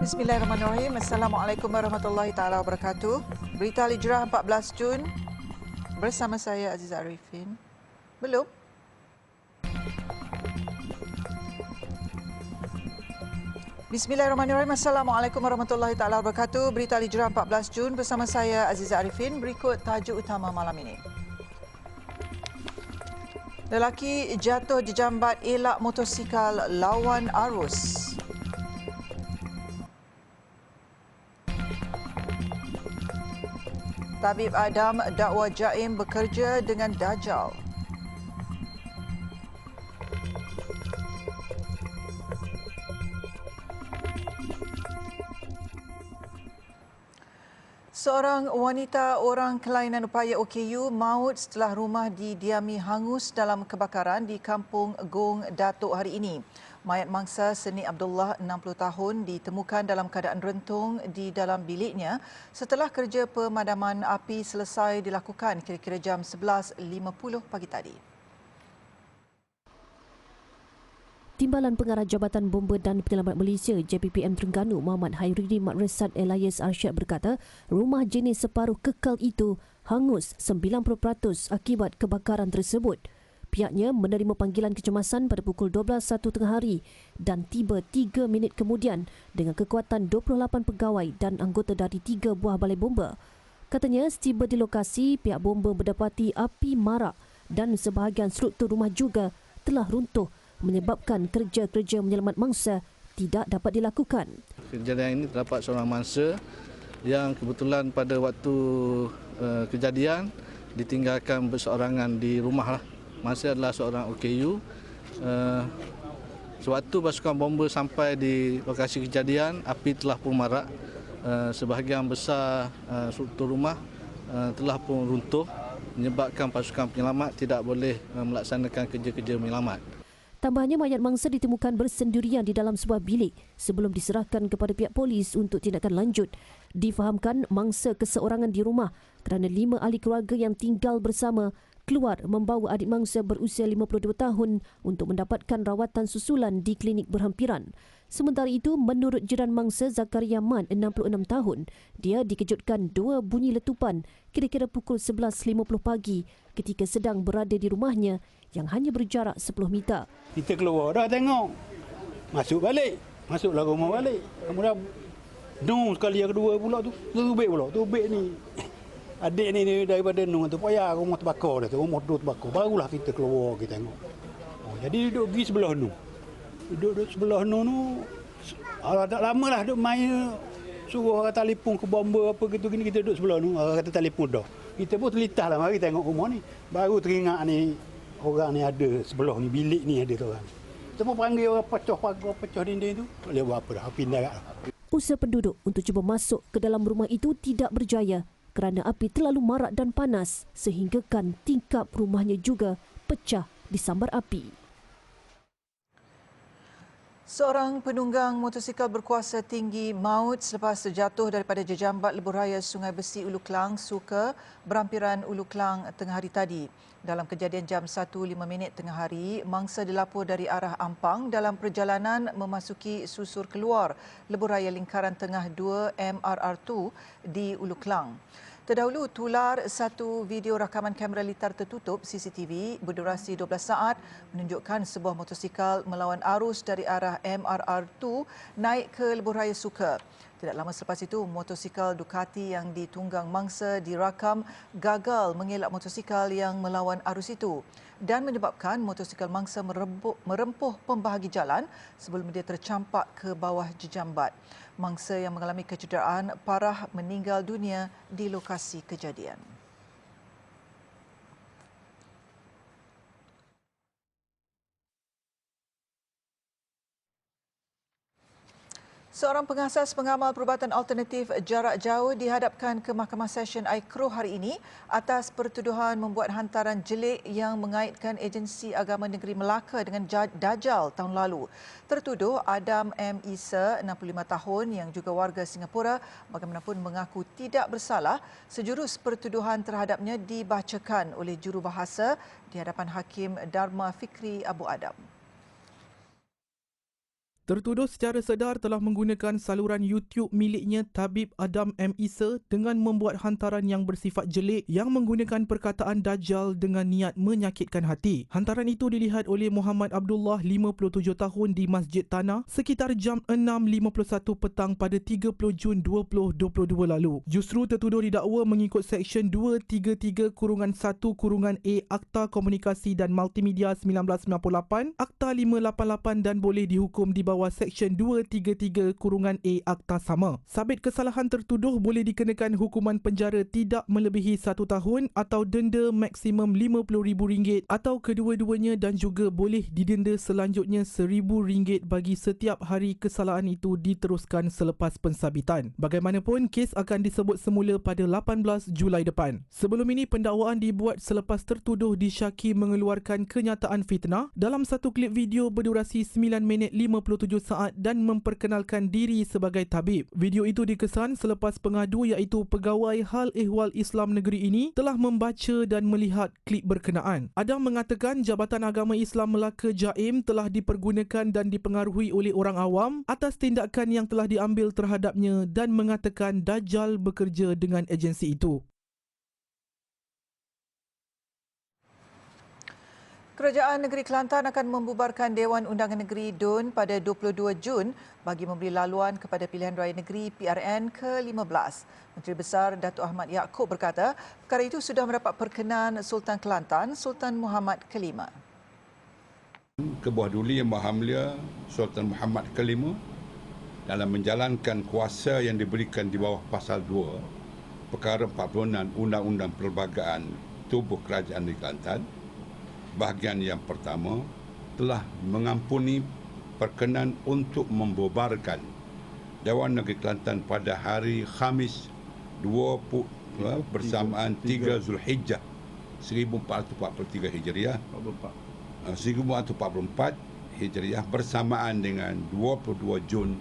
Bismillahirrahmanirrahim. Assalamualaikum warahmatullahi taala wabarakatuh. Berita Al-Hijrah 14 Jun bersama saya Aziza Arifin. Belum? Bismillahirrahmanirrahim. Assalamualaikum warahmatullahi taala wabarakatuh. Berita Al-Hijrah 14 Jun bersama saya Aziza Arifin. Berikut tajuk utama malam ini. Lelaki jatuh jejambat elak motosikal lawan arus. Tabib Adam dakwa Jaim bekerja dengan Dajjal. Seorang wanita orang kelainan upaya OKU maut setelah rumah didiami hangus dalam kebakaran di Kampung Gong Datuk hari ini. Mayat mangsa Seni Abdullah 60 tahun ditemukan dalam keadaan rentung di dalam biliknya setelah kerja pemadaman api selesai dilakukan kira-kira jam 11.50 pagi tadi. Timbalan Pengarah Jabatan Bomba dan Penyelamat Malaysia JPPM Terengganu Muhammad Hairudin Madrasat Elias Arsyad berkata rumah jenis separuh kekal itu hangus 90% akibat kebakaran tersebut. Pihaknya menerima panggilan kecemasan pada pukul 12.01 tengah hari dan tiba 3 minit kemudian dengan kekuatan 28 pegawai dan anggota dari 3 buah balai bomba. Katanya setiba di lokasi pihak bomba mendapati api marak dan sebahagian struktur rumah juga telah runtuh menyebabkan kerja-kerja menyelamat mangsa tidak dapat dilakukan. Kejadian ini terdapat seorang mangsa yang kebetulan pada waktu kejadian ditinggalkan berseorangan di rumah. Mangsa adalah seorang OKU. Sewaktu pasukan bomba sampai di lokasi kejadian, api telah pun marak. Sebahagian besar struktur rumah telah pun runtuh menyebabkan pasukan penyelamat tidak boleh melaksanakan kerja-kerja menyelamat. Tambahnya mayat mangsa ditemukan bersendirian di dalam sebuah bilik sebelum diserahkan kepada pihak polis untuk tindakan lanjut. Difahamkan mangsa keseorangan di rumah kerana 5 ahli keluarga yang tinggal bersama keluar membawa adik mangsa berusia 52 tahun untuk mendapatkan rawatan susulan di klinik berhampiran. Sementara itu, menurut jiran mangsa Zakaria Man, 66 tahun, dia dikejutkan 2 bunyi letupan kira-kira pukul 11.50 pagi ketika sedang berada di rumahnya yang hanya berjarak 10 meter. Kita keluar dah tengok. Masuk balik. Masuklah rumah balik. Kemudian dong sekali yang kedua pula tu. Tubik pula. Tubik ni. Adik ni daripada Nung tu payah rumah terbakar dah tu. Rumah tu terbakar. Barulah kita keluar kita tengok. Oh, jadi duduk pergi sebelah Nung. Duduk sebelah Nung tu. Tak lama lah duduk main. Suruh orang telefon ke bomba apa gitu gini. Kita duduk sebelah Nung. Orang kata telefon dah. Kita pun telitah lah mari tengok rumah ni. Baru teringat ni. Orang ni ada sebelah ni, bilik ni ada tu orang. Kita pun panggil orang pecah pagar, pecah dinding tu. Tak boleh buat apa dah, pindah kat lah. Usaha penduduk untuk cuba masuk ke dalam rumah itu tidak berjaya kerana api terlalu marak dan panas sehinggakan tingkap rumahnya juga pecah disambar api. Seorang penunggang motosikal berkuasa tinggi maut selepas terjatuh daripada jejambat lebuh raya Sungai Besi Ulu Klang, Suka, berhampiran Ulu Klang tengah hari tadi. Dalam kejadian jam 1.05 tengah hari, mangsa dilapor dari arah Ampang dalam perjalanan memasuki susur keluar lebuh raya lingkaran tengah 2 MRR2 di Ulu Klang. Terdahulu tular satu video rakaman kamera litar tertutup CCTV berdurasi 12 saat menunjukkan sebuah motosikal melawan arus dari arah MRR2 naik ke lebuh raya Suka. Tidak lama selepas itu, motosikal Ducati yang ditunggang mangsa dirakam gagal mengelak motosikal yang melawan arus itu dan menyebabkan motosikal mangsa merempuh pembahagi jalan sebelum dia tercampak ke bawah jejambat. Mangsa yang mengalami kecederaan parah meninggal dunia di lokasi kejadian. Seorang pengasas pengamal perubatan alternatif jarak jauh dihadapkan ke Mahkamah Session Aikro hari ini atas pertuduhan membuat hantaran jelik yang mengaitkan agensi agama negeri Melaka dengan Dajjal tahun lalu. Tertuduh Adam M. Isa, 65 tahun yang juga warga Singapura, bagaimanapun mengaku tidak bersalah. Sejurus pertuduhan terhadapnya dibacakan oleh jurubahasa di hadapan Hakim Dharma Fikri Abu Adam. Tertuduh secara sedar telah menggunakan saluran YouTube miliknya Tabib Adam M. Isa dengan membuat hantaran yang bersifat jelik yang menggunakan perkataan Dajjal dengan niat menyakitkan hati. Hantaran itu dilihat oleh Muhammad Abdullah, 57 tahun di Masjid Tanah sekitar jam 6.51 petang pada 30 Jun 2022 lalu. Justru tertuduh didakwa mengikut Seksyen 233-1-A Akta Komunikasi dan Multimedia 1998, Akta 588 dan boleh dihukum di bawah Seksyen 233-A Akta sama. Sabit kesalahan tertuduh boleh dikenakan hukuman penjara tidak melebihi 1 tahun atau denda maksimum RM50,000 atau kedua-duanya dan juga boleh didenda selanjutnya RM1,000 bagi setiap hari kesalahan itu diteruskan selepas pensabitan. Bagaimanapun, kes akan disebut semula pada 18 Julai depan. Sebelum ini, pendakwaan dibuat selepas tertuduh disyaki mengeluarkan kenyataan fitnah dalam satu klip video berdurasi 9 minit 57 saat dan memperkenalkan diri sebagai tabib. Video itu dikesan selepas pengadu iaitu Pegawai Hal Ehwal Islam Negeri ini telah membaca dan melihat klip berkenaan. Adam mengatakan Jabatan Agama Islam Melaka Jaim telah dipergunakan dan dipengaruhi oleh orang awam atas tindakan yang telah diambil terhadapnya dan mengatakan Dajjal bekerja dengan agensi itu. Kerajaan Negeri Kelantan akan membubarkan Dewan Undangan Negeri DUN pada 22 Jun bagi memberi laluan kepada pilihan raya negeri PRN ke-15. Menteri Besar Datuk Ahmad Yaakob berkata, perkara itu sudah mendapat perkenan Sultan Kelantan, Sultan Muhammad ke-5. Kebuah Duli Yang Maha Mulia Sultan Muhammad ke-5 dalam menjalankan kuasa yang diberikan di bawah Pasal 2 Perkara 46 Undang-Undang Perlembagaan Tubuh Kerajaan Negeri Kelantan, bahagian yang pertama telah mengampuni perkenan untuk membubarkan Dewan Negeri Kelantan pada hari Khamis 20 bersamaan 3 Zulhijjah 1443 Hijriah 1444 Hijriah bersamaan dengan 22 Jun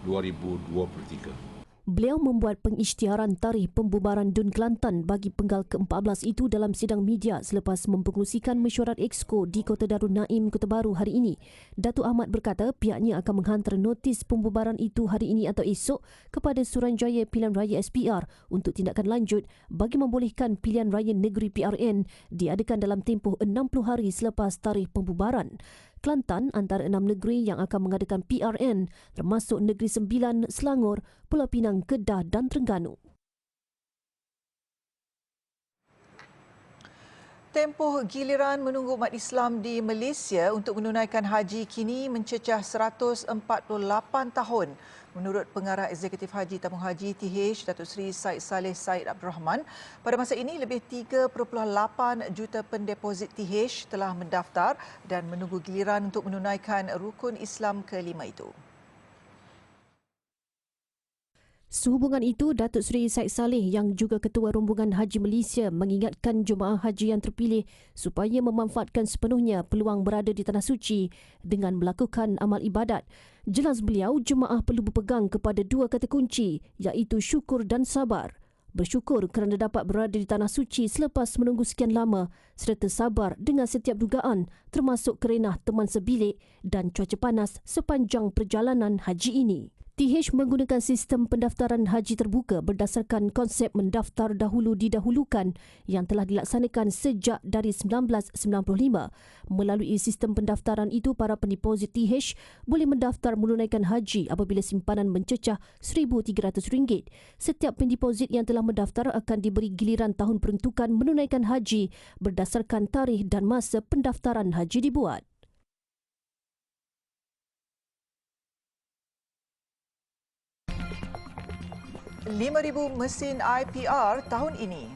2023. Beliau membuat pengisytiharan tarikh pembubaran DUN Kelantan bagi penggal ke-14 itu dalam sidang media selepas mempengerusikan mesyuarat Exco di Kota Darul Naim, Kota Baru hari ini. Datuk Ahmad berkata pihaknya akan menghantar notis pembubaran itu hari ini atau esok kepada Suruhanjaya Pilihan Raya SPR untuk tindakan lanjut bagi membolehkan pilihan raya negeri PRN diadakan dalam tempoh 60 hari selepas tarikh pembubaran. Kelantan antara 6 negeri yang akan mengadakan PRN termasuk Negeri Sembilan, Selangor, Pulau Pinang, Kedah dan Terengganu. Tempoh giliran menunggu umat Islam di Malaysia untuk menunaikan haji kini mencecah 148 tahun. Menurut Pengarah Eksekutif Haji Tabung Haji TH Datuk Seri Said Saleh Said Abdul Rahman, pada masa ini lebih 3.8 juta pendeposit TH telah mendaftar dan menunggu giliran untuk menunaikan rukun Islam ke-5 itu. Sehubungan itu, Datuk Seri Said Saleh yang juga Ketua Rombongan Haji Malaysia mengingatkan jemaah haji yang terpilih supaya memanfaatkan sepenuhnya peluang berada di Tanah Suci dengan melakukan amal ibadat. Jelas beliau, jemaah perlu berpegang kepada 2 kata kunci iaitu syukur dan sabar. Bersyukur kerana dapat berada di Tanah Suci selepas menunggu sekian lama serta sabar dengan setiap dugaan termasuk kerenah teman sebilik dan cuaca panas sepanjang perjalanan haji ini. TH menggunakan sistem pendaftaran haji terbuka berdasarkan konsep mendaftar dahulu didahulukan yang telah dilaksanakan sejak dari 1995. Melalui sistem pendaftaran itu, para pendeposit TH boleh mendaftar menunaikan haji apabila simpanan mencecah RM1,300. Setiap pendeposit yang telah mendaftar akan diberi giliran tahun peruntukan menunaikan haji berdasarkan tarikh dan masa pendaftaran haji dibuat. RM5,000 mesin IPR tahun ini.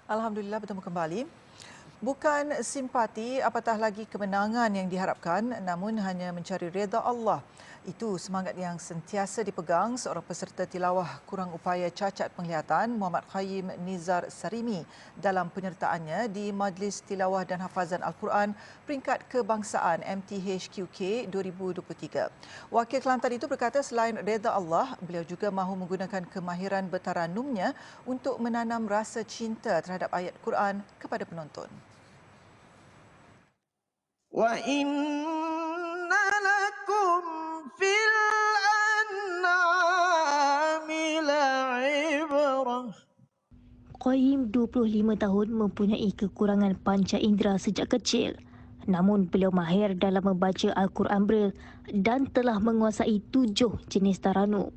Alhamdulillah bertemu kembali. Bukan simpati apatah lagi kemenangan yang diharapkan, namun hanya mencari redha Allah. Itu semangat yang sentiasa dipegang seorang peserta tilawah kurang upaya cacat penglihatan Muhammad Khayyim Nizar Sarimi dalam penyertaannya di Majlis Tilawah dan Hafazan Al-Quran Peringkat Kebangsaan MTHQK 2023. Wakil Kelantan itu berkata selain reda Allah, beliau juga mahu menggunakan kemahiran bertaranumnya untuk menanam rasa cinta terhadap ayat Quran kepada penonton. Wa inna lakum fil an'ami la'ibrah. Qayyim 25 tahun mempunyai kekurangan panca indera sejak kecil. Namun beliau mahir dalam membaca Al-Quran Braille dan telah menguasai 7 jenis taranum.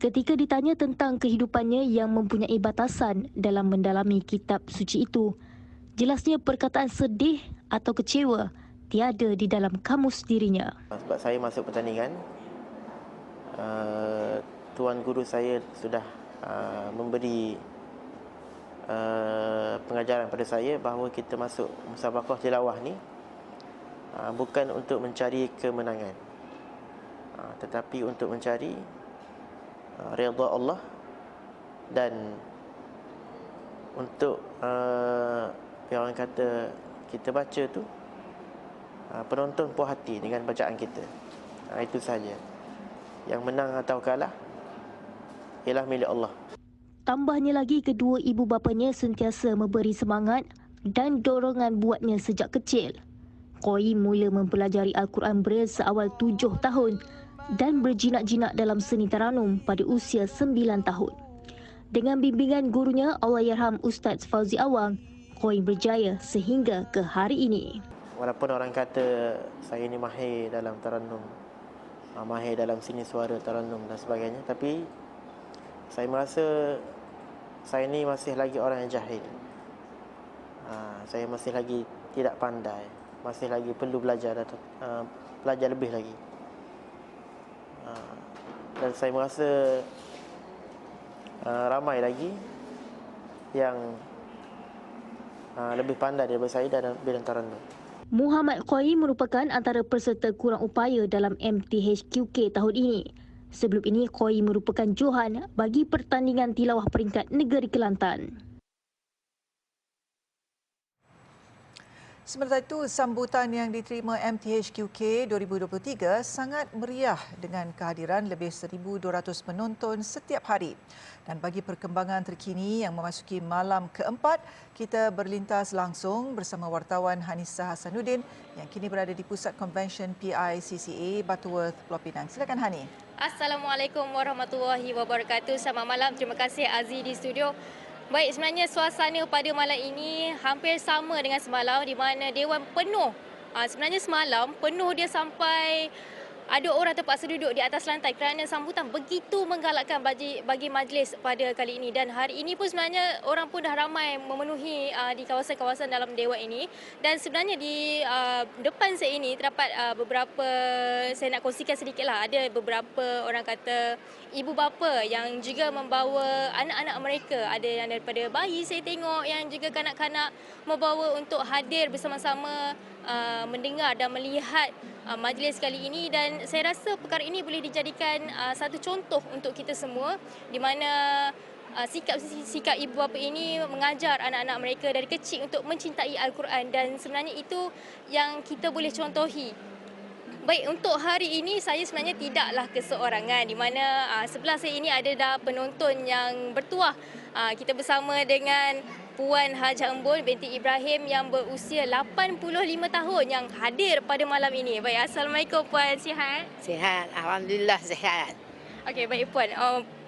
Ketika ditanya tentang kehidupannya yang mempunyai batasan dalam mendalami kitab suci itu, jelasnya perkataan sedih atau kecewa tiada di dalam kamus dirinya. Sebab saya masuk pertandingan, tuan guru saya sudah memberi pengajaran pada saya bahawa kita masuk musabaqah tilawah ni bukan untuk mencari kemenangan, tetapi untuk mencari redha Allah dan untuk orang kata kita baca tu penonton puas hati dengan bacaan kita. Itu saja. Yang menang atau kalah ialah milik Allah. Tambahnya lagi, kedua ibu bapanya sentiasa memberi semangat dan dorongan buatnya sejak kecil. Qayyim mula mempelajari Al-Quran Braille seawal 7 tahun dan berjinak-jinak dalam seni taranum pada usia 9 tahun. Dengan bimbingan gurunya Allahyarham Ustaz Fauzi Awang, Qayyim berjaya sehingga ke hari ini. Walaupun orang kata saya ni mahir dalam taranum, mahir dalam seni suara taranum dan sebagainya, tapi saya merasa saya ni masih lagi orang yang jahil. Saya masih lagi tidak pandai, masih lagi perlu belajar atau belajar lebih lagi. Dan saya merasa ramai lagi yang lebih pandai daripada saya dalam bidang taranum. Muhammad Qayyim merupakan antara peserta kurang upaya dalam MTHQK tahun ini. Sebelum ini, Qayyim merupakan johan bagi pertandingan tilawah peringkat negeri Kelantan. Sementara itu, sambutan yang diterima MTHQK 2023 sangat meriah dengan kehadiran lebih 1,200 penonton setiap hari. Dan bagi perkembangan terkini yang memasuki malam keempat, kita berlintas langsung bersama wartawan Hanisa Hasanuddin yang kini berada di Pusat Konvensyen PICCA Butterworth, Pulau Pinang. Silakan Hani. Assalamualaikum warahmatullahi wabarakatuh. Selamat malam. Terima kasih Aziz di studio. Baik, sebenarnya suasana pada malam ini hampir sama dengan semalam di mana Dewan penuh. Sebenarnya semalam penuh dia sampai ada orang terpaksa duduk di atas lantai kerana sambutan begitu menggalakkan bagi majlis pada kali ini. Dan hari ini pun sebenarnya orang pun dah ramai memenuhi di kawasan-kawasan dalam Dewan ini. Dan sebenarnya di depan saya ini terdapat beberapa, saya nak kongsikan sedikitlah, ada beberapa orang kata ibu bapa yang juga membawa anak-anak mereka. Ada yang daripada bayi saya tengok, yang juga kanak-kanak membawa untuk hadir bersama-sama mendengar dan melihat majlis kali ini. Dan saya rasa perkara ini boleh dijadikan satu contoh untuk kita semua di mana sikap ibu bapa ini mengajar anak-anak mereka dari kecil untuk mencintai Al-Quran, dan sebenarnya itu yang kita boleh contohi. Baik, untuk hari ini saya sebenarnya tidaklah keseorangan di mana sebelah saya ini ada dah penonton yang bertuah. Kita bersama dengan Puan Hajah Embul binti Ibrahim yang berusia 85 tahun yang hadir pada malam ini. Baik, Assalamualaikum Puan, sihat? Sihat, Alhamdulillah sihat. Okey, baik Puan.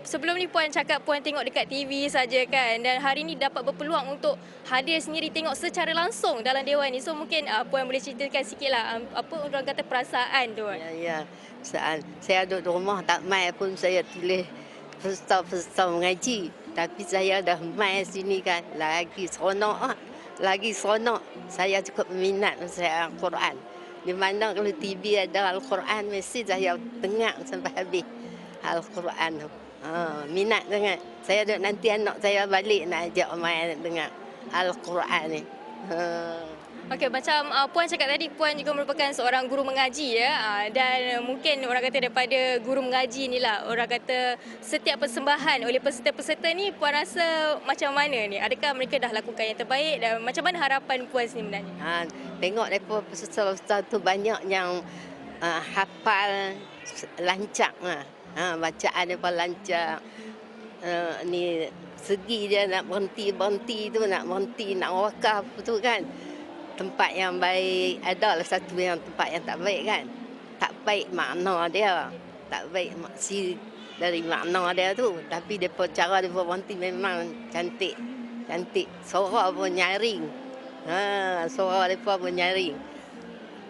Sebelum ni Puan cakap Puan tengok dekat TV saja kan, dan hari ni dapat berpeluang untuk hadir sendiri tengok secara langsung dalam Dewan ni. So mungkin Puan boleh ceritakan sikitlah apa orang kata perasaan tu. Ya, perasaan. Saya duduk di rumah tak mai pun saya tulis peserta mengaji. Tapi saya dah mai sini kan, lagi seronok. Lagi seronok. Saya cukup minat saya Al-Quran. Di mana kalau TV ada Al-Quran, mesti saya dengar sampai habis Al-Quran tu. Minat sangat. Saya nanti anak saya balik nak ajak main dengar Al-Quran ni. Okey, macam Puan cakap tadi, Puan juga merupakan seorang guru mengaji ya. Dan mungkin orang kata daripada guru mengaji inilah, orang kata setiap persembahan oleh peserta-peserta ni, Puan rasa macam mana ni? Adakah mereka dah lakukan yang terbaik dan macam mana harapan Puan sebenarnya? Tengok daripada peserta-peserta tu banyak yang hafal lancak. Bacaan dia pun lancak. Ni segi dia nak berhenti tu, nak berhenti, nak wakaf tu kan. Tempat yang baik, adalah satu yang tempat yang tak baik kan. Tak baik makna dia. Tak baik maksud dari makna dia tu. Tapi cara dia berhenti memang cantik. Cantik. Suara pun nyaring. Suara dia pun nyaring.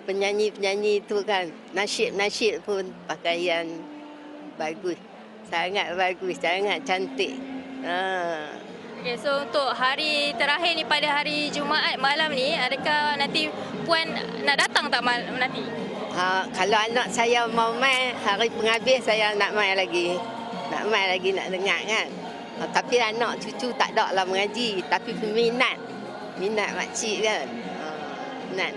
Penyanyi-penyanyi tu kan, nasyid pun pakaian bagus. Sangat bagus, sangat cantik. Okay, so untuk hari terakhir ni pada hari Jumaat malam ni, adakah nanti Puan nak datang tak nanti? Kalau anak saya mau main, hari penghabis saya nak main lagi. Nak dengar kan. Tapi anak cucu tak ada lah mengaji, tapi peminat. Minat makcik kan. Minat.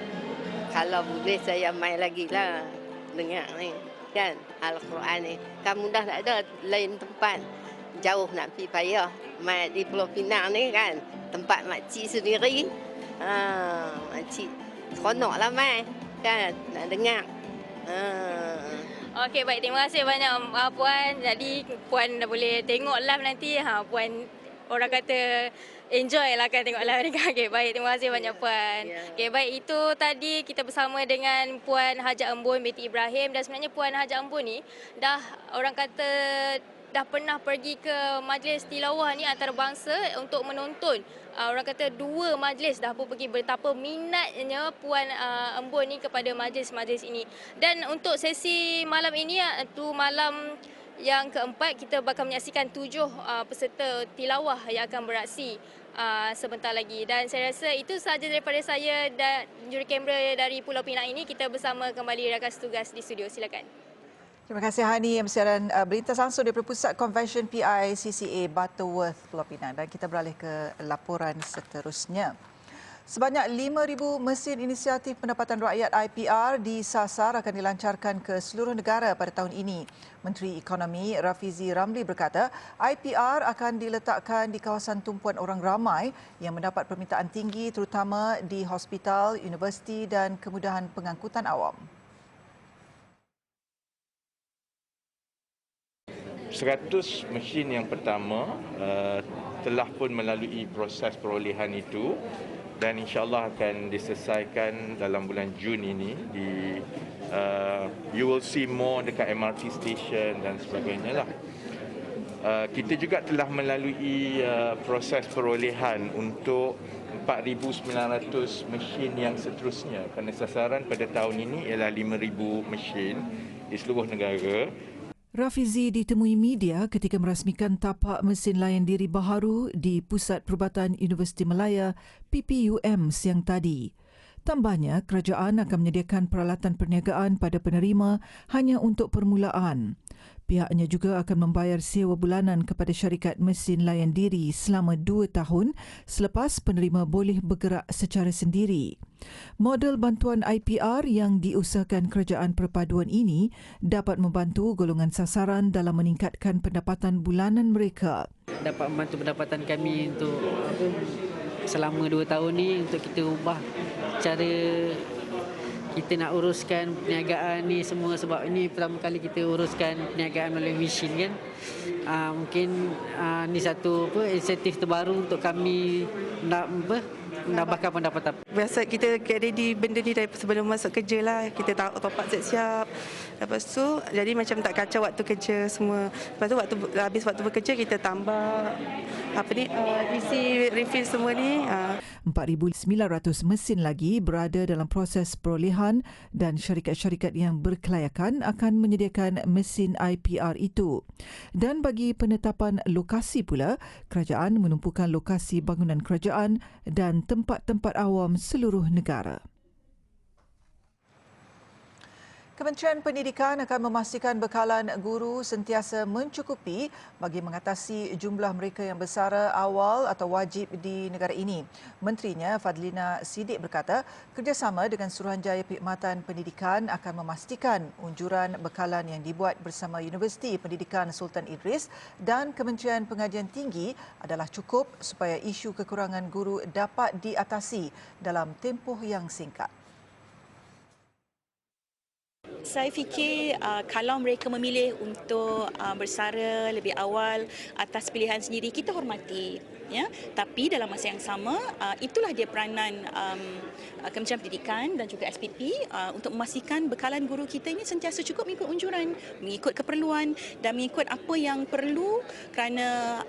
Kalau boleh saya main lagi lah dengar ni. Kan Al-Quran ni. Kamu dah tak ada lain tempat. Jauh nak pergi payah. Mai di Pulau Pinang ni kan, tempat makcik sendiri. Makcik seronoklah mai kan, nak dengar. Okey, baik, terima kasih banyak Puan. Jadi Puan dah boleh tengok live nanti. Puan orang kata enjoy lah kan tengok live ni. Okey, baik, terima kasih banyak Puan. Okey, baik, itu tadi kita bersama dengan Puan Hajat Embun binti Ibrahim. Dan sebenarnya Puan Hajat Embun ni dah orang kata dah pernah pergi ke majlis tilawah ni antarabangsa untuk menonton. Orang kata 2 majlis dah pun pergi, betapa minatnya Puan Embun ni kepada majlis-majlis ini. Dan untuk sesi malam ini, itu malam yang keempat, kita bakal menyaksikan 7 peserta tilawah yang akan beraksi sebentar lagi. Dan saya rasa itu sahaja daripada saya dan jurukamera dari Pulau Pinang ini. Kita bersama kembali rakan tugas di studio. Silakan. Terima kasih Hani yang bersiaran berita langsung daripada Pusat Convention PICCA Butterworth, Pulau Pinang. Dan kita beralih ke laporan seterusnya. Sebanyak 5,000 mesin inisiatif pendapatan rakyat IPR disasar akan dilancarkan ke seluruh negara pada tahun ini. Menteri Ekonomi Rafizi Ramli berkata, IPR akan diletakkan di kawasan tumpuan orang ramai yang mendapat permintaan tinggi terutama di hospital, universiti dan kemudahan pengangkutan awam. 100 mesin yang pertama telah pun melalui proses perolehan itu dan insyaAllah akan diselesaikan dalam bulan Jun ini. You will see more dekat MRT station dan sebagainya lah. Kita juga telah melalui proses perolehan untuk 4,900 mesin yang seterusnya kerana sasaran pada tahun ini ialah 5,000 mesin di seluruh negara. Rafizi ditemui media ketika merasmikan tapak mesin layan diri baharu di Pusat Perubatan Universiti Malaya PPUM siang tadi. Tambahnya, kerajaan akan menyediakan peralatan perniagaan pada penerima hanya untuk permulaan. Pihaknya juga akan membayar sewa bulanan kepada syarikat mesin layan diri selama 2 tahun selepas penerima boleh bergerak secara sendiri. Model bantuan IPR yang diusahakan kerajaan perpaduan ini dapat membantu golongan sasaran dalam meningkatkan pendapatan bulanan mereka. Dapat membantu pendapatan kami untuk selama 2 tahun ni untuk kita ubah cara kita nak uruskan perniagaan ni semua, sebab ini pertama kali kita uruskan perniagaan melalui mesin kan. Mungkin ni satu insentif terbaru untuk kami nak menambahkan pendapatan. Biasa kita get ready benda ni dari sebelum masuk kerja lah. Kita top up siap-siap. Lepas tu jadi macam tak kacau waktu kerja semua. Lepas tu habis waktu bekerja kita tambah isi refill semua ni. 4,900 mesin lagi berada dalam proses perolehan dan syarikat-syarikat yang berkelayakan akan menyediakan mesin IPR itu. Dan bagi penetapan lokasi pula, kerajaan menumpukan lokasi bangunan kerajaan dan tempat-tempat awam seluruh negara. Kementerian Pendidikan akan memastikan bekalan guru sentiasa mencukupi bagi mengatasi jumlah mereka yang bersara awal atau wajib di negara ini. Menterinya Fadlina Siddiq berkata, kerjasama dengan Suruhanjaya Perkhidmatan Pendidikan akan memastikan unjuran bekalan yang dibuat bersama Universiti Pendidikan Sultan Idris dan Kementerian Pengajian Tinggi adalah cukup supaya isu kekurangan guru dapat diatasi dalam tempoh yang singkat. Saya fikir kalau mereka memilih untuk bersara lebih awal atas pilihan sendiri, kita hormati. Ya, tapi dalam masa yang sama, itulah dia peranan Kementerian Pendidikan dan juga SPP untuk memastikan bekalan guru kita ini sentiasa cukup mengikut unjuran, mengikut keperluan dan mengikut apa yang perlu kerana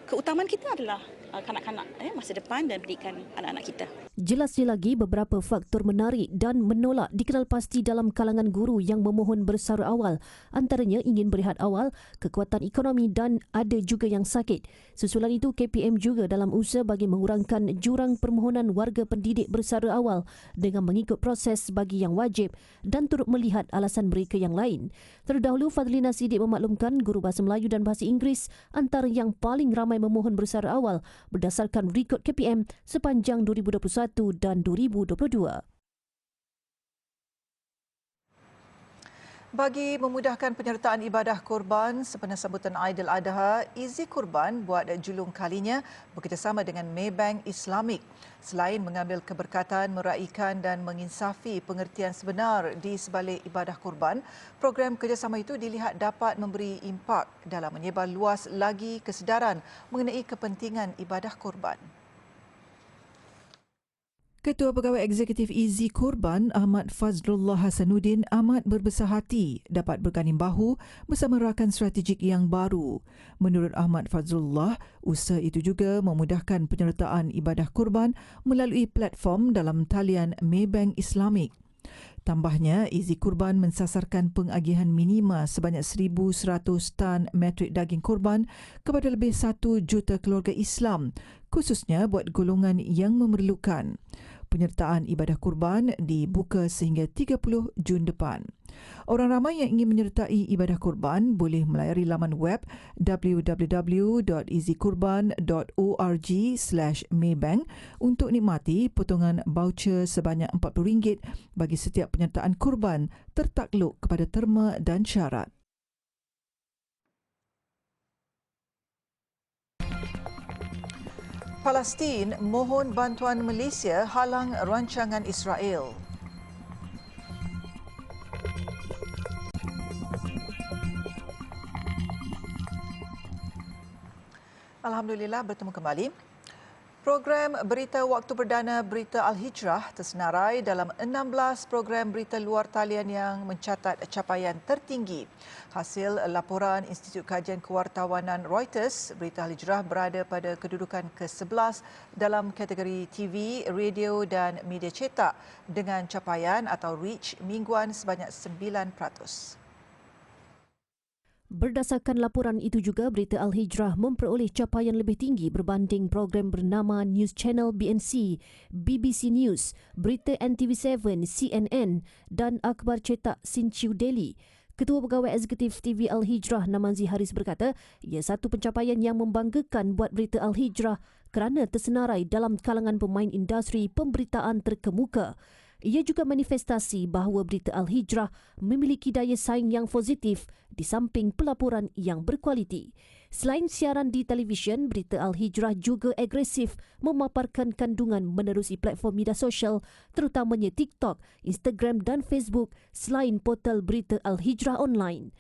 keutamaan kita adalah kanak-kanak, masa depan dan pendidikan anak-anak kita. Jelasnya lagi beberapa faktor menarik dan menolak dikenal pasti dalam kalangan guru yang memohon bersara awal. Antaranya ingin berehat awal, kekuatan ekonomi dan ada juga yang sakit. Susulan itu, KPM juga dalam usaha bagi mengurangkan jurang permohonan warga pendidik bersara awal dengan mengikut proses bagi yang wajib dan turut melihat alasan mereka yang lain. Terdahulu, Fadlina Siddiq memaklumkan guru Bahasa Melayu dan Bahasa Inggeris antara yang paling ramai memohon bersara awal berdasarkan rekod KPM sepanjang 2021 dan 2022. Bagi memudahkan penyertaan ibadah korban sempena sambutan Aidiladha, Izi Kurban buat julung kalinya bekerjasama dengan Maybank Islamic. Selain mengambil keberkatan, meraikan dan menginsafi pengertian sebenar di sebalik ibadah korban, program kerjasama itu dilihat dapat memberi impak dalam menyebar luas lagi kesedaran mengenai kepentingan ibadah korban. Ketua Pegawai Eksekutif Izi Kurban Ahmad Fazlullah Hasanuddin amat berbesar hati dapat berganding bahu bersama rakan strategik yang baru. Menurut Ahmad Fazlullah, usaha itu juga memudahkan penyertaan ibadah kurban melalui platform dalam talian Maybank Islamic. Tambahnya, Izi Kurban mensasarkan pengagihan minima sebanyak 1,100 tan metrik daging kurban kepada lebih 1 juta keluarga Islam, khususnya buat golongan yang memerlukan. Penyertaan ibadah kurban dibuka sehingga 30 Jun depan. Orang ramai yang ingin menyertai ibadah kurban boleh melayari laman web www.izikurban.org/maybank untuk nikmati potongan voucher sebanyak RM40 bagi setiap penyertaan kurban tertakluk kepada terma dan syarat. Palestin mohon bantuan Malaysia halang rancangan Israel. Alhamdulillah, bertemu kembali. Program Berita Waktu Perdana Berita Al-Hijrah tersenarai dalam 16 program berita luar talian yang mencatat capaian tertinggi. Hasil laporan Institut Kajian Kewartawanan Reuters, Berita Al-Hijrah berada pada kedudukan ke-11 dalam kategori TV, radio dan media cetak dengan capaian atau reach mingguan sebanyak 9%. Berdasarkan laporan itu juga, Berita Al-Hijrah memperoleh capaian lebih tinggi berbanding program bernama News Channel BNC, BBC News, Berita NTV7, CNN dan akhbar cetak Sinchiu Daily. Ketua Pegawai Eksekutif TV Al-Hijrah Namanzi Haris berkata, ia satu pencapaian yang membanggakan buat Berita Al-Hijrah kerana tersenarai dalam kalangan pemain industri pemberitaan terkemuka. Ia juga manifestasi bahawa Berita Al-Hijrah memiliki daya saing yang positif di samping pelaporan yang berkualiti. Selain siaran di televisyen, Berita Al-Hijrah juga agresif memaparkan kandungan menerusi platform media sosial terutamanya TikTok, Instagram dan Facebook selain portal Berita Al-Hijrah Online.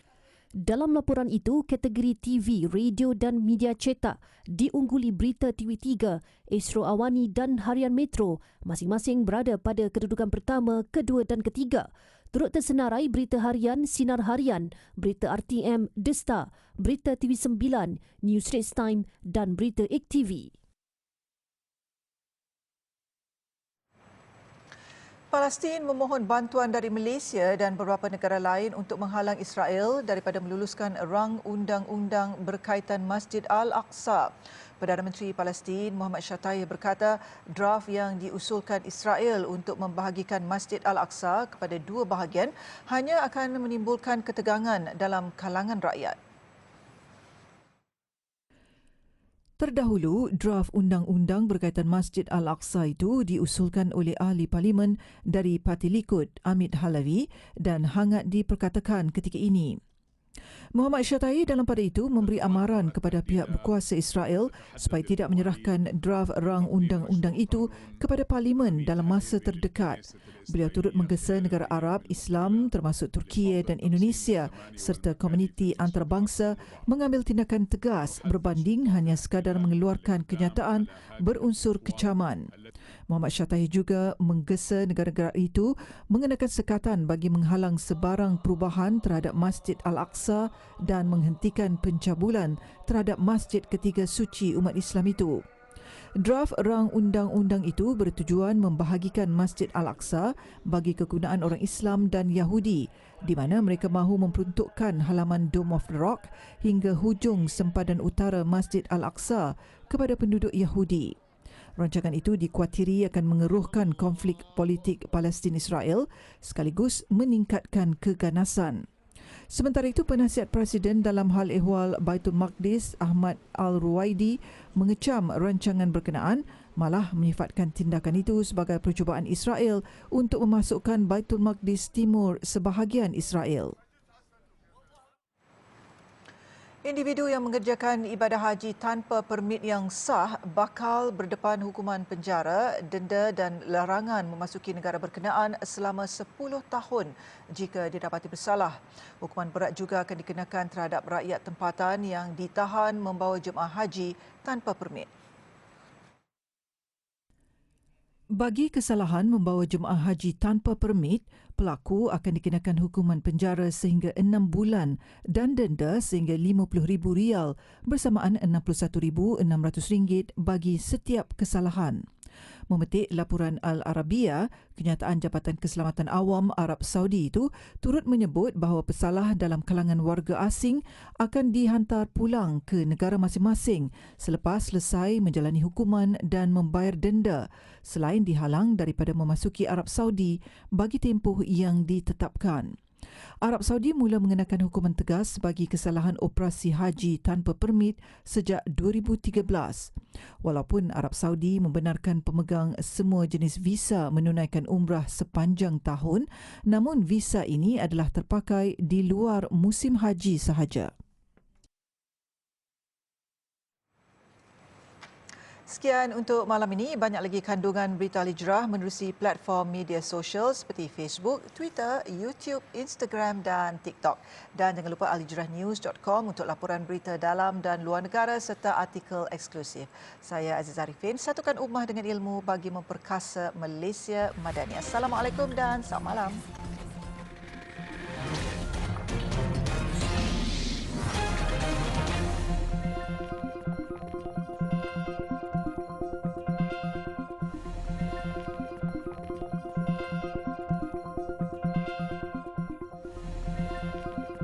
Dalam laporan itu, kategori TV, radio dan media cetak diungguli Berita TV3, Astro Awani dan Harian Metro masing-masing berada pada kedudukan pertama, kedua dan ketiga. Turut tersenarai Berita Harian, Sinar Harian, Berita RTM, Desta, Berita TV9, News Straits Time dan Berita IKTV. Palestin memohon bantuan dari Malaysia dan beberapa negara lain untuk menghalang Israel daripada meluluskan rang undang-undang berkaitan Masjid Al-Aqsa. Perdana Menteri Palestin Muhammad Shtayyeh berkata draft yang diusulkan Israel untuk membahagikan Masjid Al-Aqsa kepada dua bahagian hanya akan menimbulkan ketegangan dalam kalangan rakyat. Terdahulu, draft undang-undang berkaitan Masjid Al-Aqsa itu diusulkan oleh ahli parlimen dari Parti Likud, Amit Halavi, dan hangat diperkatakan ketika ini. Muhammad Shtayyeh dalam pada itu memberi amaran kepada pihak berkuasa Israel supaya tidak menyerahkan draft rang undang-undang itu kepada parlimen dalam masa terdekat. Beliau turut menggesa negara Arab, Islam termasuk Turkiye dan Indonesia serta komuniti antarabangsa mengambil tindakan tegas berbanding hanya sekadar mengeluarkan kenyataan berunsur kecaman. Muhammad Shtayyeh juga menggesa negara-negara itu mengenakan sekatan bagi menghalang sebarang perubahan terhadap Masjid Al-Aqsa dan menghentikan pencabulan terhadap masjid ketiga suci umat Islam itu. Draft rang undang-undang itu bertujuan membahagikan Masjid Al-Aqsa bagi kegunaan orang Islam dan Yahudi, di mana mereka mahu memperuntukkan halaman Dome of the Rock hingga hujung sempadan utara Masjid Al-Aqsa kepada penduduk Yahudi. Rancangan itu dikuatiri akan mengeruhkan konflik politik Palestin-Israel sekaligus meningkatkan keganasan. Sementara itu, penasihat Presiden dalam hal ehwal Baitul Maqdis Ahmad Al-Ruwaidi mengecam rancangan berkenaan, malah menyifatkan tindakan itu sebagai percubaan Israel untuk memasukkan Baitul Maqdis Timur sebahagian Israel. Individu yang mengerjakan ibadah haji tanpa permit yang sah bakal berdepan hukuman penjara, denda dan larangan memasuki negara berkenaan selama 10 tahun jika didapati bersalah. Hukuman berat juga akan dikenakan terhadap rakyat tempatan yang ditahan membawa jemaah haji tanpa permit. Bagi kesalahan membawa jemaah haji tanpa permit, pelaku akan dikenakan hukuman penjara sehingga 6 bulan dan denda sehingga RM50,000 bersamaan RM61,600 bagi setiap kesalahan. Memetik laporan Al-Arabiya, kenyataan Jabatan Keselamatan Awam Arab Saudi itu turut menyebut bahawa pesalah dalam kalangan warga asing akan dihantar pulang ke negara masing-masing selepas selesai menjalani hukuman dan membayar denda selain dihalang daripada memasuki Arab Saudi bagi tempoh yang ditetapkan. Arab Saudi mula mengenakan hukuman tegas bagi kesalahan operasi haji tanpa permit sejak 2013. Walaupun Arab Saudi membenarkan pemegang semua jenis visa menunaikan umrah sepanjang tahun, namun visa ini adalah terpakai di luar musim haji sahaja. Sekian untuk malam ini. Banyak lagi kandungan berita Al-Hijrah menerusi platform media sosial seperti Facebook, Twitter, YouTube, Instagram dan TikTok. Dan jangan lupa alhijrahnews.com untuk laporan berita dalam dan luar negara serta artikel eksklusif. Saya Aziz Arifin, satukan ummah dengan ilmu bagi memperkasa Malaysia Madani. Assalamualaikum dan selamat malam.